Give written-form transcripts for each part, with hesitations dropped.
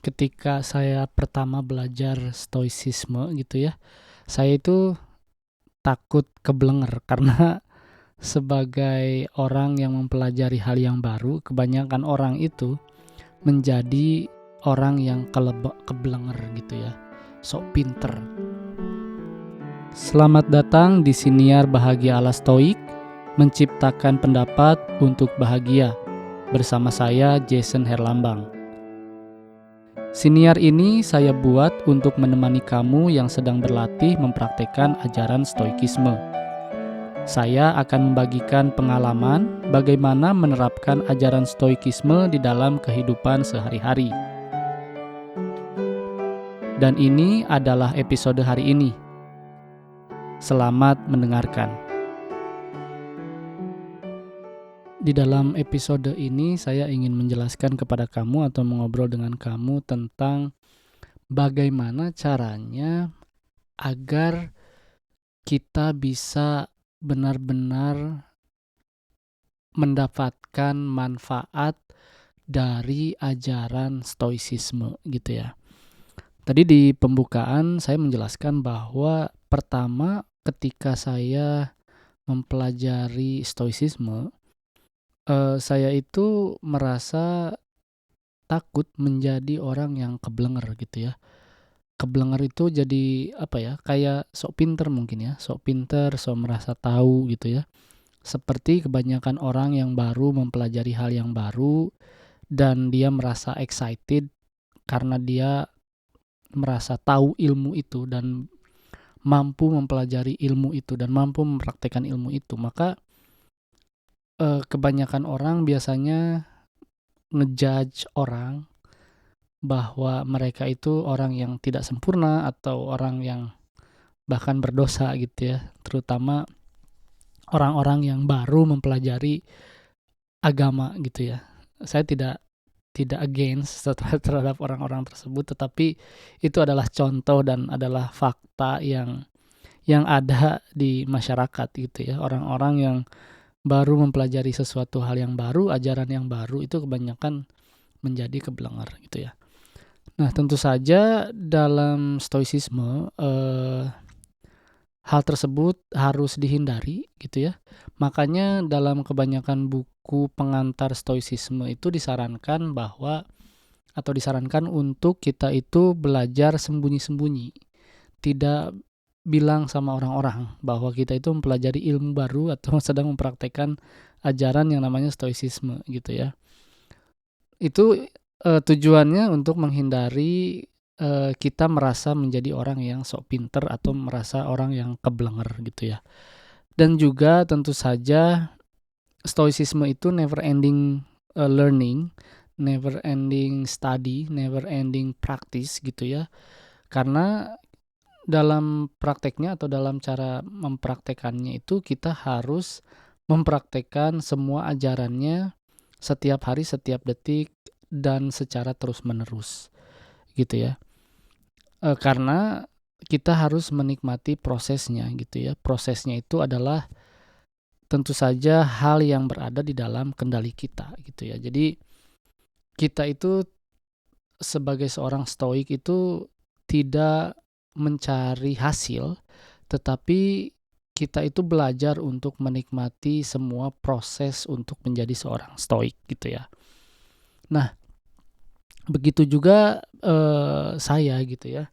ketika saya pertama belajar stoicisme gitu ya, saya itu takut keblenger karena sebagai orang yang mempelajari hal yang baru, kebanyakan orang itu menjadi orang yang keblenger gitu ya, sok pinter. Selamat datang di Siniar Bahagia ala Stoik, menciptakan pendapat untuk bahagia, bersama saya Jason Herlambang. Siniar ini saya buat untuk menemani kamu yang sedang berlatih mempraktekkan ajaran stoikisme. Saya akan membagikan pengalaman bagaimana menerapkan ajaran stoikisme di dalam kehidupan sehari-hari. Dan ini adalah episode hari ini. Selamat mendengarkan. Di dalam episode ini saya ingin menjelaskan kepada kamu atau mengobrol dengan kamu tentang bagaimana caranya agar kita bisa benar-benar mendapatkan manfaat dari ajaran stoicisme gitu ya. Tadi di pembukaan saya menjelaskan bahwa pertama ketika saya mempelajari stoicisme, saya itu merasa takut menjadi orang yang keblenger gitu ya. Keblenger itu jadi apa ya, kayak sok pinter mungkin ya, sok pinter, sok merasa tahu gitu ya. Seperti kebanyakan orang yang baru mempelajari hal yang baru dan dia merasa excited karena dia merasa tahu ilmu itu dan mampu mempelajari ilmu itu dan mampu mempraktekkan ilmu itu. Maka kebanyakan orang biasanya ngejudge orang bahwa mereka itu orang yang tidak sempurna atau orang yang bahkan berdosa gitu ya, terutama orang-orang yang baru mempelajari agama gitu ya. Saya tidak against terhadap orang-orang tersebut, tetapi itu adalah contoh dan adalah fakta yang ada di masyarakat gitu ya. Orang-orang yang baru mempelajari sesuatu hal yang baru, ajaran yang baru itu kebanyakan menjadi keblenger gitu ya. Nah, tentu saja dalam stoicisme hal tersebut harus dihindari gitu ya. Makanya dalam kebanyakan buku pengantar stoicisme itu disarankan untuk kita itu belajar sembunyi-sembunyi. Tidak bilang sama orang-orang bahwa kita itu mempelajari ilmu baru atau sedang mempraktekkan ajaran yang namanya stoicisme gitu ya. Itu tujuannya untuk menghindari kita merasa menjadi orang yang sok pinter atau merasa orang yang keblenger gitu ya. Dan juga tentu saja stoicisme itu never ending learning, never ending study, never ending practice gitu ya. Karena dalam prakteknya atau dalam cara mempraktekannya itu kita harus mempraktekkan semua ajarannya setiap hari, setiap detik dan secara terus-menerus gitu ya. Karena kita harus menikmati prosesnya gitu ya. Prosesnya itu adalah tentu saja hal yang berada di dalam kendali kita gitu ya. Jadi kita itu sebagai seorang stoik itu tidak mencari hasil, tetapi kita itu belajar untuk menikmati semua proses untuk menjadi seorang stoik gitu ya. Nah, begitu juga saya gitu ya.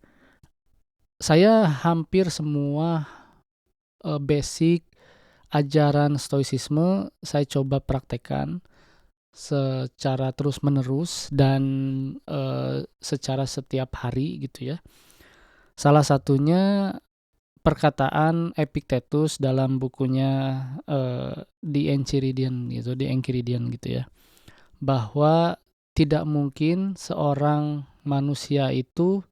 Saya hampir semua basic ajaran stoicisme saya coba praktekkan secara terus-menerus dan secara setiap hari gitu ya. Salah satunya perkataan Epictetus dalam bukunya The Enchiridion gitu ya. Bahwa tidak mungkin seorang manusia itu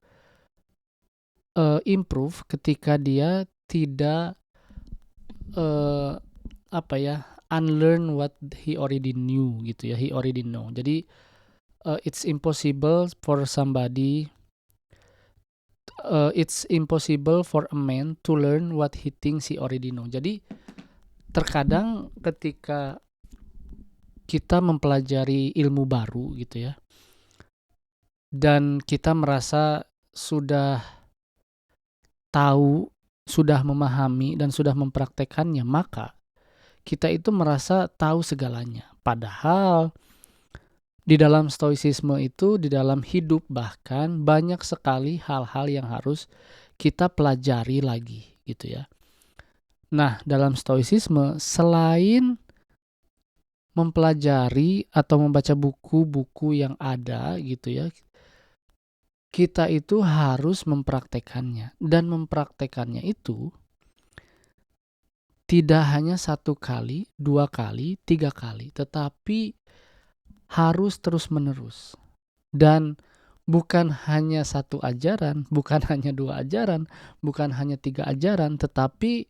improve ketika dia tidak unlearn what he already knew gitu ya, he already know. Jadi it's impossible for a man to learn what he thinks he already know. Jadi terkadang ketika kita mempelajari ilmu baru gitu ya, dan kita merasa sudah tahu, sudah memahami, dan sudah mempraktekannya, maka kita itu merasa tahu segalanya. Padahal di dalam stoicisme itu, di dalam hidup bahkan banyak sekali hal-hal yang harus kita pelajari lagi gitu ya. Nah, dalam stoicisme selain mempelajari atau membaca buku-buku yang ada gitu ya, kita itu harus mempraktekannya. Dan mempraktekannya itu tidak hanya 1 kali, 2 kali, 3 kali, tetapi harus terus-menerus. Dan bukan hanya 1 ajaran, bukan hanya 2 ajaran, bukan hanya 3 ajaran, tetapi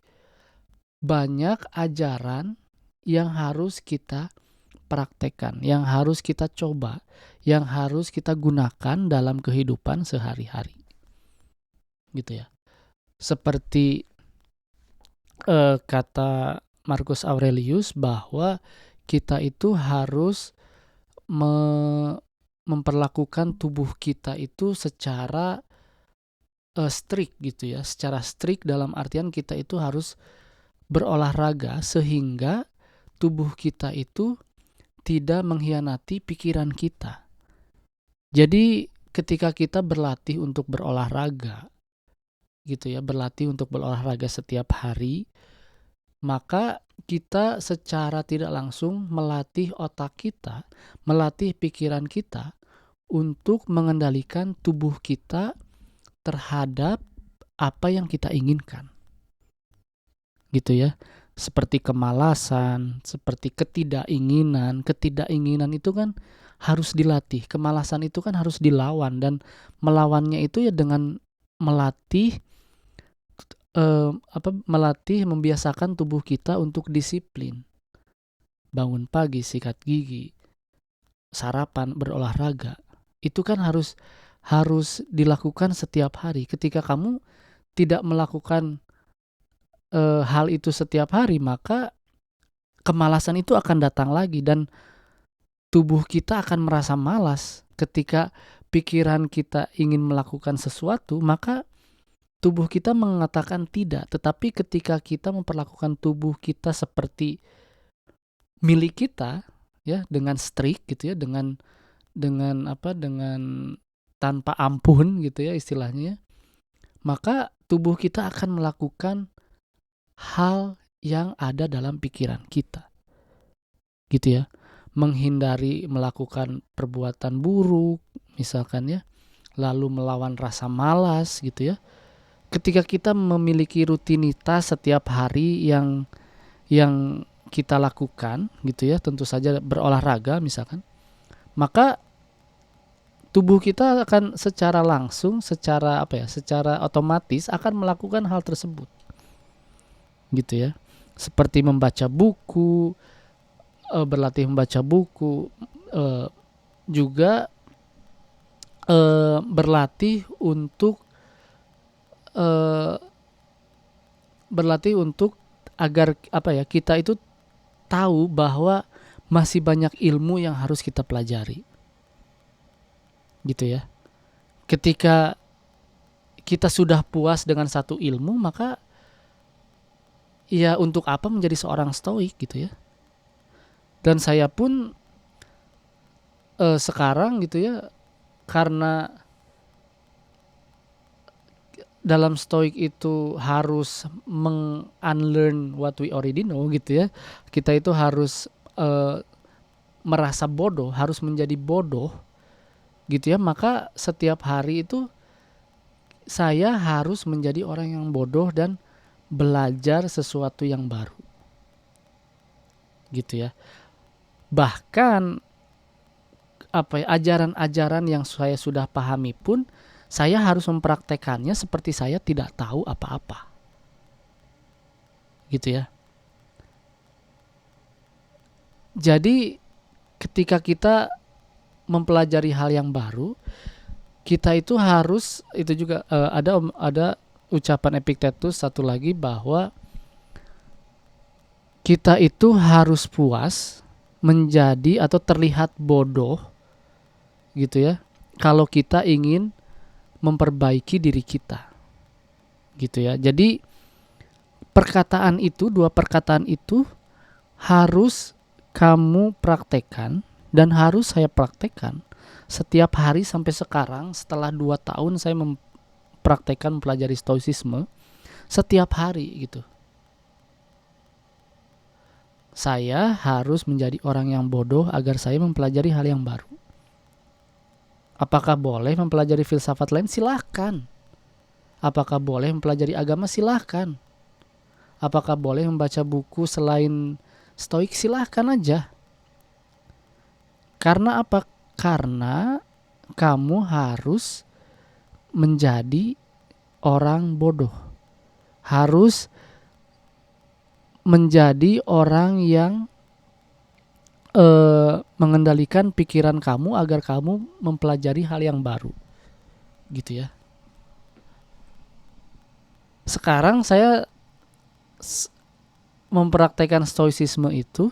banyak ajaran yang harus kita praktekkan, yang harus kita coba, yang harus kita gunakan dalam kehidupan sehari-hari. Gitu ya. Seperti kata Marcus Aurelius bahwa kita itu harus memperlakukan tubuh kita itu secara strict gitu ya, secara strict dalam artian kita itu harus berolahraga sehingga tubuh kita itu tidak mengkhianati pikiran kita. Jadi ketika kita berlatih untuk berolahraga gitu ya, berlatih untuk berolahraga setiap hari, maka kita secara tidak langsung melatih otak kita, melatih pikiran kita untuk mengendalikan tubuh kita terhadap apa yang kita inginkan. Gitu ya. Seperti kemalasan, seperti ketidakinginan. Ketidakinginan itu kan harus dilatih. Kemalasan itu kan harus dilawan, dan melawannya itu ya dengan melatih membiasakan tubuh kita untuk disiplin. Bangun pagi, sikat gigi, sarapan, berolahraga. Itu kan harus dilakukan setiap hari. Ketika kamu tidak melakukan hal itu setiap hari, maka kemalasan itu akan datang lagi, dan tubuh kita akan merasa malas. Ketika pikiran kita ingin melakukan sesuatu, maka tubuh kita mengatakan tidak. Tetapi ketika kita memperlakukan tubuh kita seperti milik kita ya, dengan strict gitu ya, dengan tanpa ampun gitu ya istilahnya, maka tubuh kita akan melakukan hal yang ada dalam pikiran kita. Gitu ya. Menghindari melakukan perbuatan buruk misalkan ya, lalu melawan rasa malas gitu ya. Ketika kita memiliki rutinitas setiap hari yang kita lakukan gitu ya, tentu saja berolahraga misalkan, maka tubuh kita akan secara langsung, secara otomatis akan melakukan hal tersebut. Gitu ya. Seperti membaca buku, berlatih membaca buku, juga berlatih untuk agar kita itu tahu bahwa masih banyak ilmu yang harus kita pelajari. Gitu ya. Ketika kita sudah puas dengan satu ilmu, maka ya untuk apa menjadi seorang stoik gitu ya. Dan saya pun sekarang gitu ya, karena dalam stoik itu harus unlearn what we already know gitu ya. Kita itu harus merasa bodoh, harus menjadi bodoh gitu ya. Maka setiap hari itu saya harus menjadi orang yang bodoh dan belajar sesuatu yang baru. Gitu ya. Bahkan ajaran-ajaran yang saya sudah pahami pun saya harus mempraktekannya seperti saya tidak tahu apa-apa. Gitu ya. Jadi ketika kita mempelajari hal yang baru, kita itu harus, itu juga ada ucapan Epictetus satu lagi, bahwa kita itu harus puas menjadi atau terlihat bodoh gitu ya, kalau kita ingin memperbaiki diri kita, gitu ya. Jadi dua perkataan itu harus kamu praktekkan dan harus saya praktekkan setiap hari sampai sekarang. Setelah 2 tahun saya mempraktekkan mempelajari stoicisme, setiap hari gitu. Saya harus menjadi orang yang bodoh agar saya mempelajari hal yang baru. Apakah boleh mempelajari filsafat lain? Silahkan. Apakah boleh mempelajari agama? Silahkan. Apakah boleh membaca buku selain stoik? Silahkan aja. Karena apa? Karena kamu harus menjadi orang bodoh. Harus menjadi orang yang mengendalikan pikiran kamu agar kamu mempelajari hal yang baru, gitu ya. Sekarang saya mempraktekkan stoicisme itu,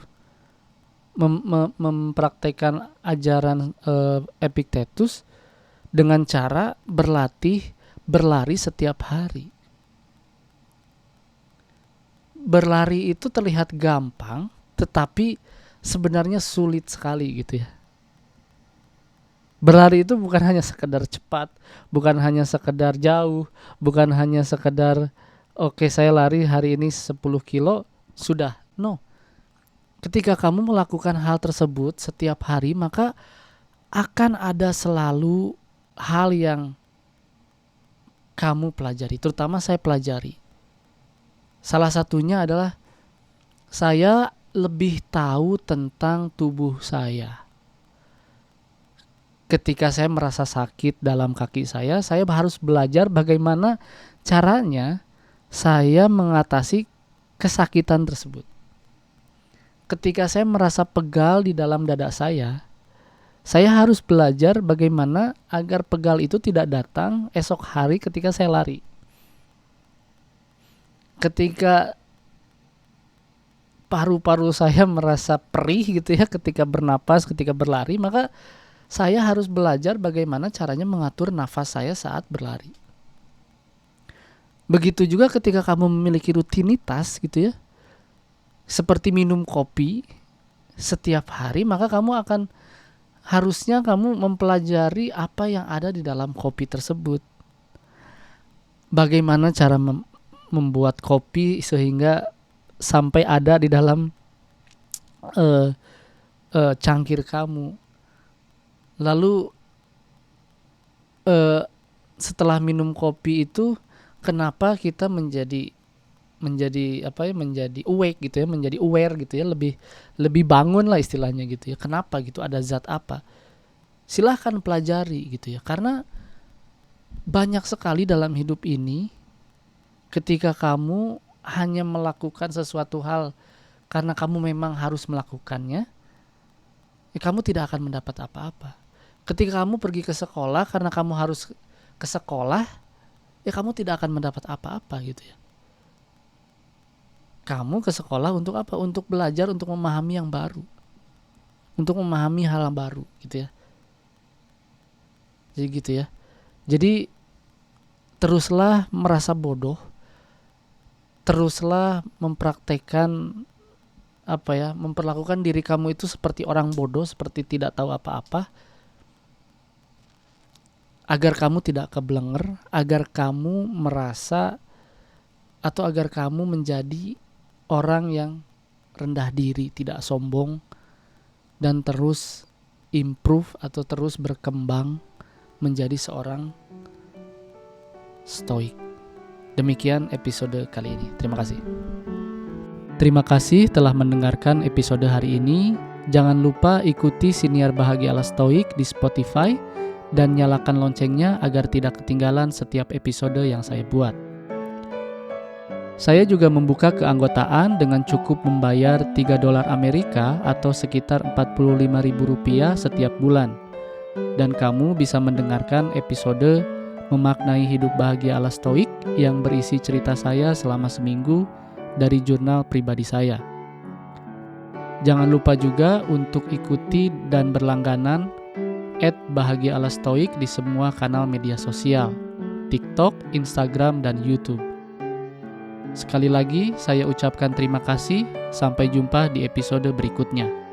mempraktekkan ajaran Epictetus dengan cara berlari setiap hari. Berlari itu terlihat gampang, tetapi sebenarnya sulit sekali gitu ya. Berlari itu bukan hanya sekedar cepat, bukan hanya sekedar jauh, bukan hanya sekedar oke, saya lari hari ini 10 kilo, sudah. No. Ketika kamu melakukan hal tersebut setiap hari, maka akan ada selalu hal yang kamu pelajari, terutama saya pelajari. Salah satunya adalah saya lebih tahu tentang tubuh saya. Ketika saya merasa sakit dalam kaki saya harus belajar bagaimana caranya saya mengatasi kesakitan tersebut. Ketika saya merasa pegal di dalam dada saya harus belajar bagaimana agar pegal itu tidak datang esok hari ketika saya lari. Ketika paru-paru saya merasa perih gitu ya ketika bernapas, ketika berlari, maka saya harus belajar bagaimana caranya mengatur nafas saya saat berlari. Begitu juga ketika kamu memiliki rutinitas gitu ya, seperti minum kopi setiap hari, maka harusnya kamu mempelajari apa yang ada di dalam kopi tersebut. Bagaimana cara membuat kopi sehingga sampai ada di dalam cangkir kamu. Lalu setelah minum kopi itu, kenapa kita menjadi awake gitu ya, menjadi aware gitu ya, lebih bangun lah istilahnya gitu ya. Kenapa gitu? Ada zat apa? Silahkan pelajari gitu ya. Karena banyak sekali dalam hidup ini ketika kamu hanya melakukan sesuatu hal karena kamu memang harus melakukannya, kamu tidak akan mendapat apa-apa. Ketika kamu pergi ke sekolah karena kamu harus ke sekolah, kamu tidak akan mendapat apa-apa gitu ya. Kamu ke sekolah untuk apa? Untuk belajar, untuk memahami yang baru, untuk memahami hal yang baru gitu ya. Jadi gitu ya. Jadi teruslah merasa bodoh, teruslah mempraktekkan memperlakukan diri kamu itu seperti orang bodoh, seperti tidak tahu apa-apa, agar kamu tidak keblenger, agar kamu merasa atau agar kamu menjadi orang yang rendah diri, tidak sombong, dan terus improve atau terus berkembang menjadi seorang stoik. Demikian episode kali ini. Terima kasih. Terima kasih telah mendengarkan episode hari ini. Jangan lupa ikuti Siniar Bahagia ala Stoik di Spotify dan nyalakan loncengnya agar tidak ketinggalan setiap episode yang saya buat. Saya juga membuka keanggotaan dengan cukup membayar $3 Amerika atau sekitar Rp45.000 setiap bulan. Dan kamu bisa mendengarkan episode Memaknai Hidup Bahagia ala Stoik yang berisi cerita saya selama seminggu dari jurnal pribadi saya. Jangan lupa juga untuk ikuti dan berlangganan @bahagiaalastoik di semua kanal media sosial, TikTok, Instagram, dan YouTube. Sekali lagi, saya ucapkan terima kasih. Sampai jumpa di episode berikutnya.